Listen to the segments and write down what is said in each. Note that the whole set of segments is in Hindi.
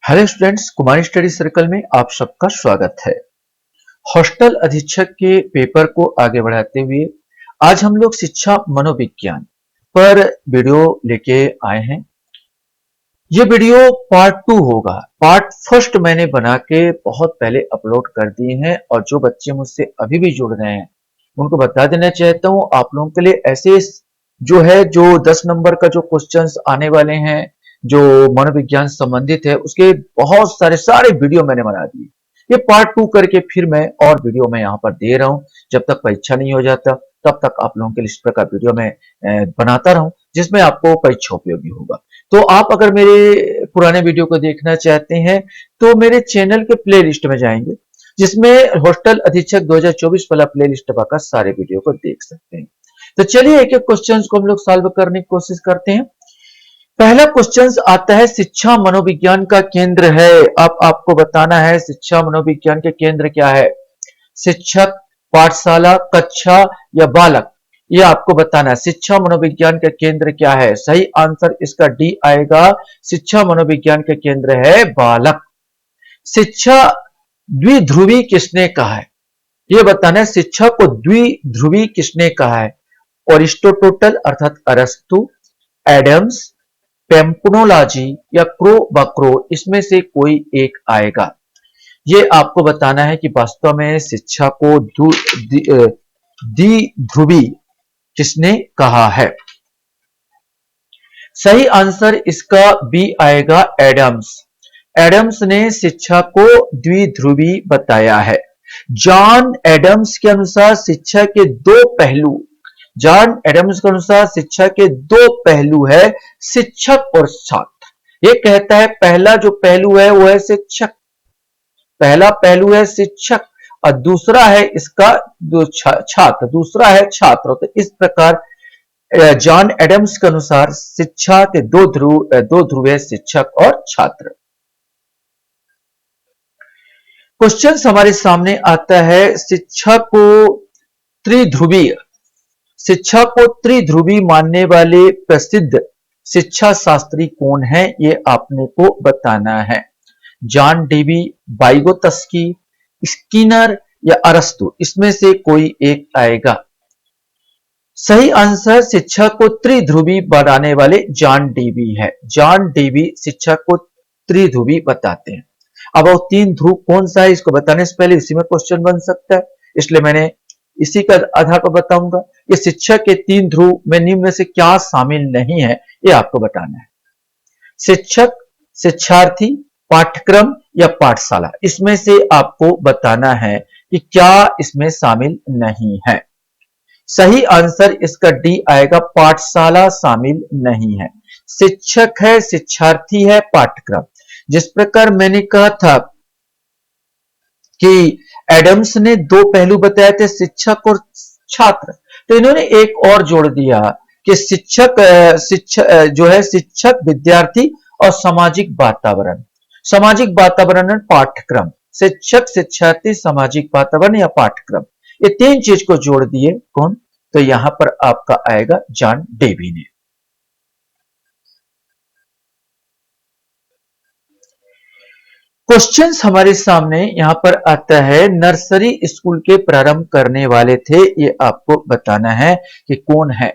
हेलो स्टूडेंट्स, कुमारी स्टडी सर्कल में आप सबका स्वागत है। हॉस्टल अधीक्षक के पेपर को आगे बढ़ाते हुए आज हम लोग शिक्षा मनोविज्ञान पर वीडियो लेके आए हैं। ये वीडियो पार्ट 2 होगा। पार्ट फर्स्ट मैंने बना के बहुत पहले अपलोड कर दिए हैं और जो बच्चे मुझसे अभी भी जुड़ रहे हैं उनको बता देना चाहता हूं, आप लोगों के लिए ऐसे जो 10 नंबर का जो क्वेश्चंस आने वाले हैं जो मनोविज्ञान संबंधित है उसके बहुत सारे वीडियो मैंने बना दिए। ये पार्ट 2 करके फिर मैं और वीडियो में यहाँ पर दे रहा हूँ। जब तक परीक्षा नहीं हो जाता तब तक आप लोगों के लिए इस प्रकार वीडियो में बनाता रहूं जिसमें आपको परीक्षा उपयोगी होगा। तो आप अगर मेरे पुराने वीडियो को देखना चाहते हैं तो मेरे चैनल के प्लेलिस्ट में जाएंगे जिसमें हॉस्टल अधीक्षक 2024 वाला प्लेलिस्ट पाकर सारे वीडियो को देख सकते हैं। तो चलिए एक एक क्वेश्चन को हम लोग सॉल्व करने की कोशिश करते हैं। पहला क्वेश्चन आता है, शिक्षा मनोविज्ञान का केंद्र है। अब आपको बताना है शिक्षा मनोविज्ञान के केंद्र क्या है। शिक्षक, पाठशाला, कक्षा या बालक, ये आपको बताना है। शिक्षा मनोविज्ञान का केंद्र क्या है? सही आंसर इसका डी आएगा। शिक्षा मनोविज्ञान का केंद्र है बालक। शिक्षा द्विध्रुवी किसने कहा है? ये बताना है शिक्षा को द्विध्रुवी किसने कहा है। अरिस्टोटल अर्थात अरस्तु, एडम्स, पेम्पनोलॉजी या क्रो, इसमें से कोई एक आएगा। ये आपको बताना है कि वास्तव में शिक्षा को द्विध्रुवी किसने कहा है। सही आंसर इसका बी आएगा, एडम्स। एडम्स ने शिक्षा को द्विध्रुवी बताया है। जॉन एडम्स के अनुसार शिक्षा के दो पहलू, जॉन एडम्स के अनुसार शिक्षा के दो पहलू है, शिक्षक और छात्र। ये कहता है पहला जो पहलू है वो है शिक्षक, पहला पहलू है शिक्षक और दूसरा है इसका छात्र, दूसरा है छात्र। तो इस प्रकार जॉन एडम्स के अनुसार शिक्षा के दो ध्रुव है, शिक्षक और छात्र। क्वेश्चन हमारे सामने आता है, शिक्षा को त्रिध्रुवी मानने वाले प्रसिद्ध शिक्षा शास्त्री कौन है? ये आपने को बताना है। जॉन डेवी, वाइगोत्स्की, स्किनर या अरस्तु, इसमें से कोई एक आएगा। सही आंसर शिक्षा को त्रिध्रुवी बनाने वाले जॉन डेवी है। जॉन डेवी शिक्षा को त्रिध्रुवी बताते हैं। अब वो तीन ध्रुव कौन सा है इसको बताने से पहले इसी में क्वेश्चन बन सकता है, इसलिए मैंने इसी का आधार पर बताऊंगा। ये शिक्षा के तीन ध्रुव में निम्न में से क्या शामिल नहीं है ये आपको बताना है। शिक्षक, शिक्षार्थी, पाठ्यक्रम या पाठशाला, इसमें से आपको बताना है कि क्या इसमें शामिल नहीं है। सही आंसर इसका डी आएगा, पाठशाला शामिल नहीं है। शिक्षक है, शिक्षार्थी है, पाठ्यक्रम। जिस प्रकार मैंने कहा था कि एडम्स ने दो पहलू बताए थे, शिक्षक और छात्र, तो इन्होंने एक और जोड़ दिया कि शिक्षक विद्यार्थी और सामाजिक वातावरण। सामाजिक वातावरण पाठ्यक्रम, शिक्षक, शिक्षार्थी, सामाजिक वातावरण या पाठ्यक्रम, ये तीन चीज को जोड़ दिए कौन? तो यहां पर आपका आएगा जॉन डेवी ने। क्वेश्चन हमारे सामने यहां पर आता है, नर्सरी स्कूल के प्रारंभ करने वाले थे, ये आपको बताना है कि कौन है।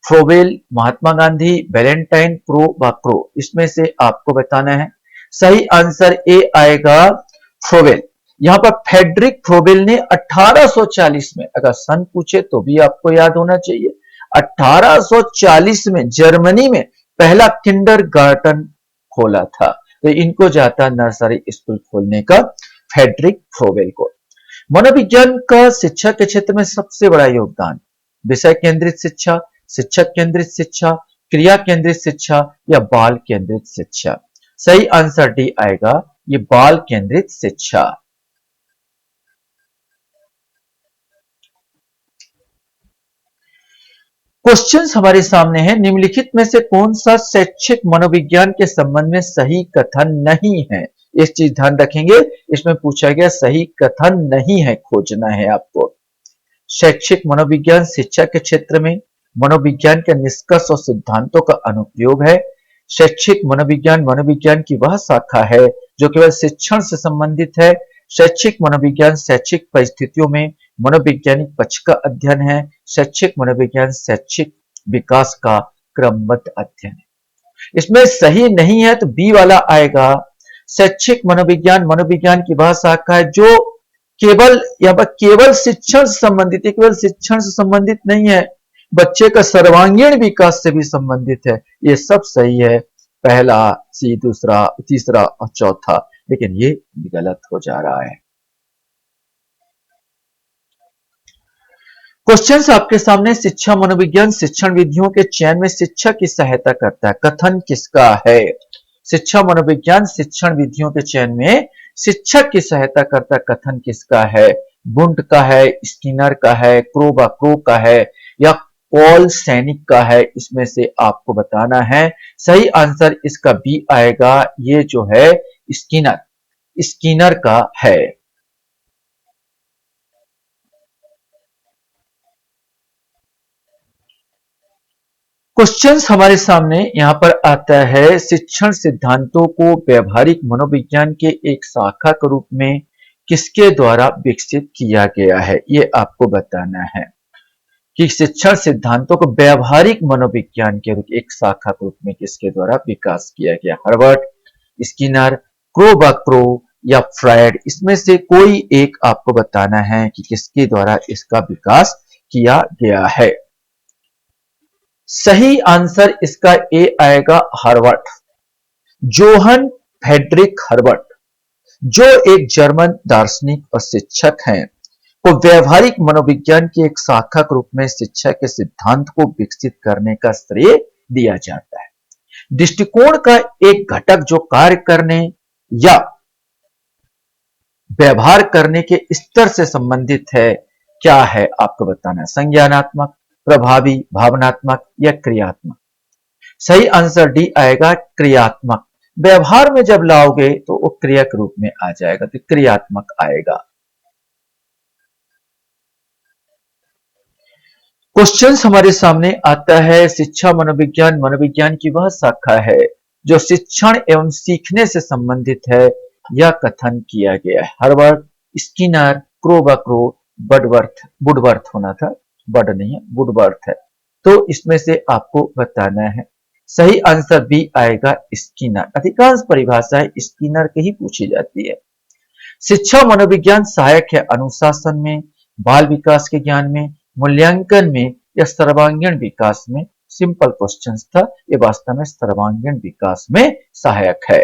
फ्रोवेल, महात्मा गांधी, वैलेंटाइन, क्रो, इसमें से आपको बताना है। सही आंसर ए आएगा, फ्रोवेल। यहां पर फ्रेडरिक फ्रोवेल ने 1840 में, अगर सन पूछे तो भी आपको याद होना चाहिए, 1840 में जर्मनी में पहला किंडरगार्टन खोला था। तो इनको जाता नर्सरी स्कूल खोलने का फ्रेडरिक फ्रोवेल को। मनोविज्ञान का शिक्षा के क्षेत्र में सबसे बड़ा योगदान, विषय केंद्रित शिक्षा, शिक्षक केंद्रित शिक्षा, क्रिया केंद्रित शिक्षा या बाल केंद्रित शिक्षा। सही आंसर डी आएगा, ये बाल केंद्रित शिक्षा। क्वेश्चंस हमारे सामने है, निम्नलिखित में से कौन सा शैक्षिक मनोविज्ञान के संबंध में सही कथन नहीं है? इस चीज ध्यान रखेंगे, इसमें पूछा गया सही कथन नहीं है, खोजना है आपको। शैक्षिक मनोविज्ञान शिक्षा के क्षेत्र में मनोविज्ञान के निष्कर्ष और सिद्धांतों का अनुप्रयोग है। शैक्षिक मनोविज्ञान मनोविज्ञान की वह शाखा है जो केवल शिक्षण से संबंधित है। शैक्षिक मनोविज्ञान शैक्षिक परिस्थितियों में मनोवैज्ञानिक पक्ष का अध्ययन है। शैक्षिक मनोविज्ञान शैक्षिक विकास का क्रमबद्ध अध्ययन है। इसमें सही नहीं है तो बी वाला आएगा। शैक्षिक मनोविज्ञान मनोविज्ञान की वह शाखा है जो केवल यहाँ पर केवल शिक्षण से संबंधित है, केवल शिक्षण से संबंधित नहीं है, बच्चे का सर्वांगीण विकास से भी संबंधित है। ये सब सही है, पहला सी, दूसरा, तीसरा और चौथा, लेकिन ये गलत हो जा रहा है। क्वेश्चंस आपके सामने। शिक्षा मनोविज्ञान शिक्षण विधियों के चयन में शिक्षा की सहायता करता है। कथन किसका है? शिक्षा मनोविज्ञान शिक्षण विधियों के चयन में शिक्षक की सहायता करता। कथन किसका है? बुंट का है, स्किनर का है, क्रो का है या पॉल सैनिक का है? इसमें से आपको बताना है। सही आंसर इसका बी आएगा। ये जो है स्किनर का है। क्वेश्चंस हमारे सामने यहां पर आता है। शिक्षण सिद्धांतों को व्यवहारिक मनोविज्ञान के एक शाखा के रूप में किसके द्वारा विकसित किया गया है? ये आपको बताना है कि शिक्षण सिद्धांतों को व्यवहारिक मनोविज्ञान के रूप एक शाखा के रूप में किसके द्वारा विकास किया गया? हर्बर्ट, स्किनर, क्रो या फ्रायड? इसमें से कोई एक आपको बताना है कि किसके द्वारा इसका विकास किया गया है। सही आंसर इसका ए आएगा, हर्बर्ट। जोहन फ्रेडरिक हर्बर्ट, जो एक जर्मन दार्शनिक और शिक्षक हैं, को व्यवहारिक मनोविज्ञान की एक शाखा के रूप में शिक्षा के सिद्धांत को विकसित करने का श्रेय दिया जाता है। दृष्टिकोण का एक घटक जो कार्य करने या व्यवहार करने के स्तर से संबंधित है, क्या है आपको बताना है? संज्ञानात्मक, प्रभावी, भावनात्मक या क्रियात्मक? सही आंसर डी आएगा, क्रियात्मक। व्यवहार में जब लाओगे तो वो क्रिया के रूप में आ जाएगा, तो क्रियात्मक आएगा। क्वेश्चंस हमारे सामने आता है। शिक्षा मनोविज्ञान मनोविज्ञान की वह शाखा है जो शिक्षण एवं सीखने से संबंधित है। यह कथन किया गया है। हर्बर्ट, स्किनर, क्रो वुडवर्थ होना था, बड नहीं है, वुडवर्थ है। तो इसमें से आपको बताना है। सही आंसर बी आएगा, स्किनर। अधिकांश परिभाषाएं स्किनर के ही पूछी जाती है। शिक्षा मनोविज्ञान सहायक है अनुशासन में, बाल विकास के ज्ञान में, मूल्यांकन में या सर्वांगीण विकास में? सिंपल क्वेश्चन था, ये वास्तव में सर्वांगीण विकास में सहायक है।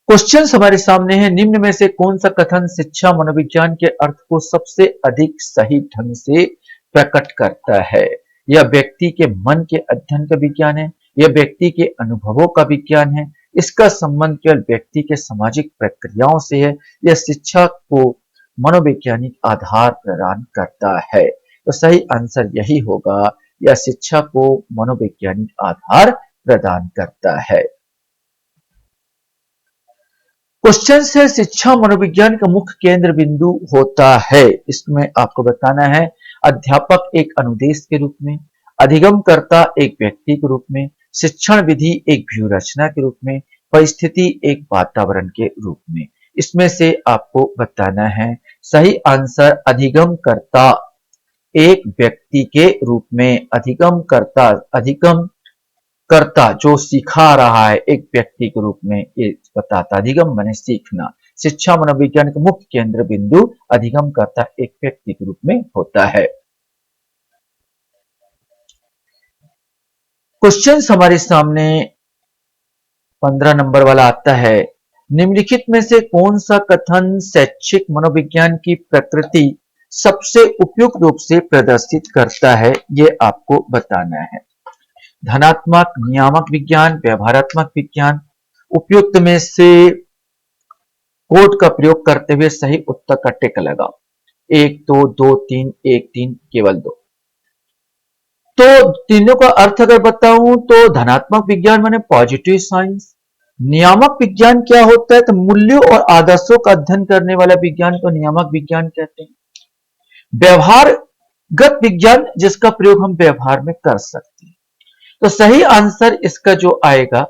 क्वेश्चन हमारे सामने है। निम्न में से कौन सा कथन शिक्षा मनोविज्ञान के अर्थ को सबसे अधिक सही ढंग से प्रकट करता है? यह व्यक्ति के मन के अध्ययन का विज्ञान है, यह व्यक्ति के अनुभवों का विज्ञान है, इसका संबंध केवल व्यक्ति के सामाजिक प्रक्रियाओं से है, यह शिक्षा को मनोवैज्ञानिक आधार प्रदान करता है? तो सही आंसर यही होगा, यह शिक्षा को मनोवैज्ञानिक आधार प्रदान करता है। क्वेश्चन है। शिक्षा मनोविज्ञान का मुख्य केंद्र बिंदु होता है। इसमें आपको बताना है। अध्यापक एक अनुदेश के रूप में, अधिगमकर्ता एक व्यक्ति के रूप में, शिक्षण विधि एक व्यूहरचना के रूप में, परिस्थिति एक वातावरण के रूप में? इसमें से आपको बताना है। सही आंसर अधिगमकर्ता एक व्यक्ति के रूप में, अधिगमकर्ता जो सिखा रहा है एक व्यक्ति के रूप में ये बताता। अधिगम माने सीखना। शिक्षा मनोविज्ञान का मुख्य केंद्र बिंदु अधिगमकर्ता एक व्यक्ति के रूप में होता है। क्वेश्चन हमारे सामने 15 नंबर वाला आता है। निम्नलिखित में से कौन सा कथन शैक्षिक मनोविज्ञान की प्रकृति सबसे उपयुक्त रूप से प्रदर्शित करता है? ये आपको बताना है। धनात्मक, नियामक विज्ञान, व्यवहारात्मक विज्ञान? उपयुक्त में से कोड का प्रयोग करते हुए सही उत्तर का टिक लगाओ। 1 2 2 3 1 3 केवल 2। तो तीनों का अर्थ अगर बताऊं तो धनात्मक विज्ञान माने पॉजिटिव साइंस। नियामक विज्ञान क्या होता है? तो मूल्यों और आदर्शों का अध्ययन करने वाला विज्ञान को नियामक विज्ञान कहते हैं। व्यवहार गत विज्ञान जिसका प्रयोग हम व्यवहार में कर सकते हैं। तो सही आंसर इसका जो आएगा,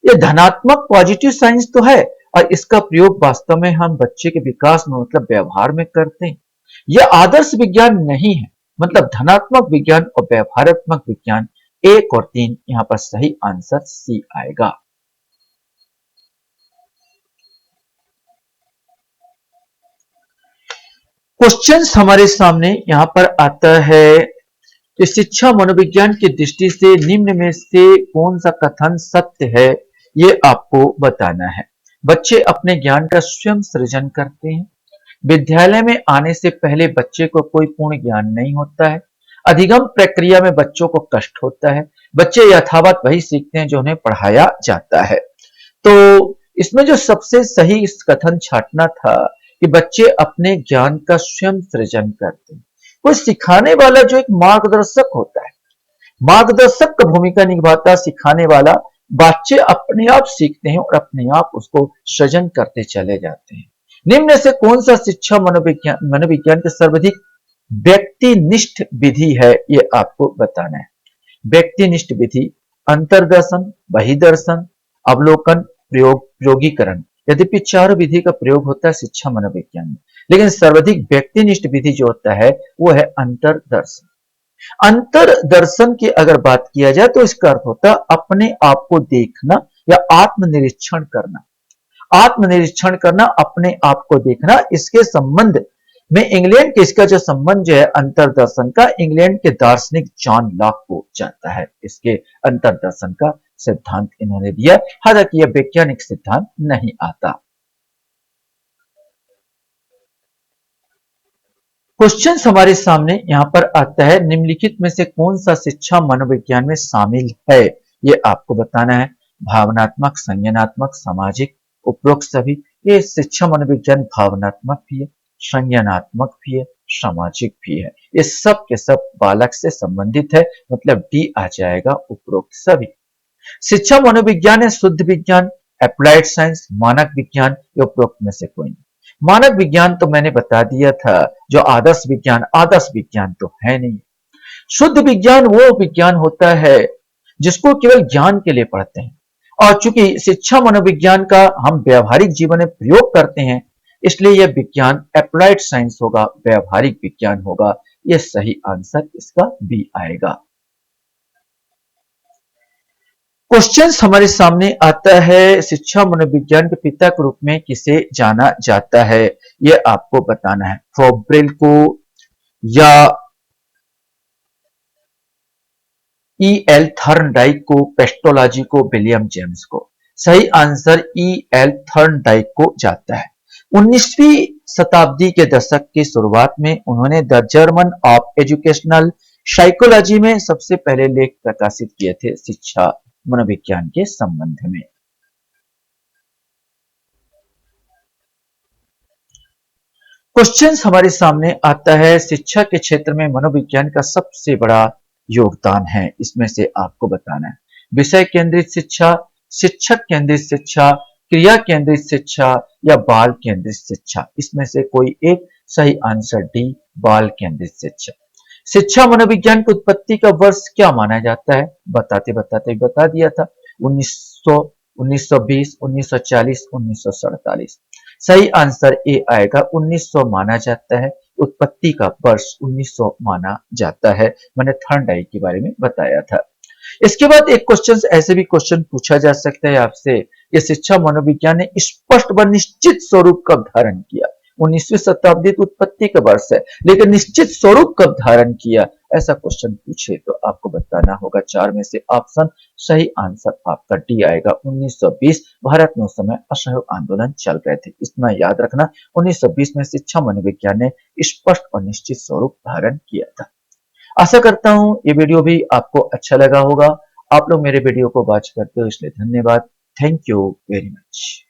ये धनात्मक पॉजिटिव साइंस तो है और इसका प्रयोग वास्तव में हम बच्चे के विकास में मतलब व्यवहार में करते हैं। यह आदर्श विज्ञान नहीं है, मतलब धनात्मक विज्ञान और व्यवहारात्मक विज्ञान। 1 और 3 यहां पर सही आंसर सी आएगा। क्वेश्चंस हमारे सामने यहां पर आता है कि शिक्षा मनोविज्ञान की दृष्टि से निम्न में से कौन सा कथन सत्य है, ये आपको बताना है। बच्चे अपने ज्ञान का स्वयं सृजन करते हैं। विद्यालय में आने से पहले बच्चे को कोई पूर्ण ज्ञान नहीं होता है। अधिगम प्रक्रिया में बच्चों को कष्ट होता है। बच्चे यथावत वही सीखते हैं जो उन्हें पढ़ाया जाता है। तो इसमें जो सबसे सही इस कथन छांटना था कि बच्चे अपने ज्ञान का स्वयं सृजन करते हैं। कोई सिखाने वाला जो एक मार्गदर्शक होता है, मार्गदर्शक का भूमिका निभाता सिखाने वाला, बच्चे अपने आप सीखते हैं और अपने आप उसको सृजन करते चले जाते हैं। निम्न से कौन सा शिक्षा मनोविज्ञान के सर्वाधिक व्यक्तिनिष्ठ विधि है, ये आपको बताना है। व्यक्तिनिष्ठ विधि अंतर्दर्शन, बहिर्दर्शन, अवलोकन, प्रयोगीकरण। यद्यपि 4 विधि का प्रयोग होता है शिक्षा मनोविज्ञान में, लेकिन सर्वाधिक व्यक्तिनिष्ठ विधि जो होता है वो है अंतर्दर्शन। अंतर्दर्शन की अगर बात किया जाए तो इसका अर्थ होता है अपने आप को देखना या आत्मनिरीक्षण करना। आत्मनिरीक्षण करना, अपने आप को देखना। इसके संबंध में इंग्लैंड के इसका जो संबंध जो है अंतर्दर्शन का, इंग्लैंड के दार्शनिक जॉन लॉक को जाता है। इसके अंतर्दर्शन का सिद्धांत इन्होंने दिया, हालांकि यह वैज्ञानिक सिद्धांत नहीं आता। क्वेश्चन हमारे सामने यहां पर आता है, निम्नलिखित में से कौन सा शिक्षा मनोविज्ञान में शामिल है, ये आपको बताना है। भावनात्मक, संज्ञानात्मक, सामाजिक, उपरोक्त सभी। ये शिक्षा मनोविज्ञान भावनात्मक भी है, संज्ञानात्मक भी है, सामाजिक भी है। ये सब के सब बालक से संबंधित है, मतलब डी आ जाएगा, उपरोक्त सभी। शिक्षा मनोविज्ञान है शुद्ध विज्ञान, अप्लाइड साइंस, मानक विज्ञान, ये उपरोक्त में से कोई नहीं। मानक विज्ञान तो मैंने बता दिया था, जो आदर्श विज्ञान, आदर्श विज्ञान तो है नहीं। शुद्ध विज्ञान वो विज्ञान होता है जिसको केवल ज्ञान के लिए पढ़ते हैं, और चूंकि शिक्षा मनोविज्ञान का हम व्यवहारिक जीवन में प्रयोग करते हैं, इसलिए यह विज्ञान अप्लाइड साइंस होगा, व्यवहारिक विज्ञान होगा। यह सही आंसर इसका बी आएगा। क्वेश्चन हमारे सामने आता है, शिक्षा मनोविज्ञान के पिता के रूप में किसे जाना जाता है, यह आपको बताना है। फ्रोबेल को या ई एल थर्नडाइक को, पेस्टोलॉजी को, विलियम जेम्स को। सही आंसर ई एल थर्नडाइक को जाता है। 19वीं शताब्दी के दशक की शुरुआत में उन्होंने the German of educational psychology में सबसे पहले लेख प्रकाशित किए थे शिक्षा मनोविज्ञान के संबंध में। क्वेश्चन हमारे सामने आता है, शिक्षा के क्षेत्र में मनोविज्ञान का सबसे बड़ा योगदान है, इसमें से आपको बताना है। विषय केंद्रित शिक्षा, शिक्षक केंद्रित शिक्षा, क्रिया केंद्रित शिक्षा या बाल केंद्रित शिक्षा। इसमें से कोई एक सही आंसर डी, बाल केंद्रित शिक्षा। शिक्षा मनोविज्ञान की उत्पत्ति का वर्ष क्या माना जाता है, बताते बताते बता दिया था। 1900, 1920, 1940, 1947। सही आंसर ए आएगा, 1900 माना जाता है। उत्पत्ति का वर्ष 1900 माना जाता है। मैंने थर्नडाइक के बारे में बताया था। इसके बाद एक क्वेश्चन, ऐसे भी क्वेश्चन पूछा जा सकता है आपसे, ये शिक्षा मनोविज्ञान ने स्पष्ट व निश्चित स्वरूप कब धारण किया। 19वीं शताब्दी की उत्पत्ति का वर्ष है, लेकिन निश्चित स्वरूप कब धारण किया, ऐसा क्वेश्चन पूछे तो आपको बताना होगा 4 में से ऑप्शन। सही आंसर आपका डी आएगा, 1920। भारत में उस समय असहयोग आंदोलन चल रहे थे, इतना याद रखना। 1920 में शिक्षा मनोविज्ञान ने स्पष्ट और निश्चित स्वरूप धारण किया था। आशा करता हूं ये वीडियो भी आपको अच्छा लगा होगा। आप लोग मेरे वीडियो को वॉच करते हो इसलिए धन्यवाद। Thank you very much.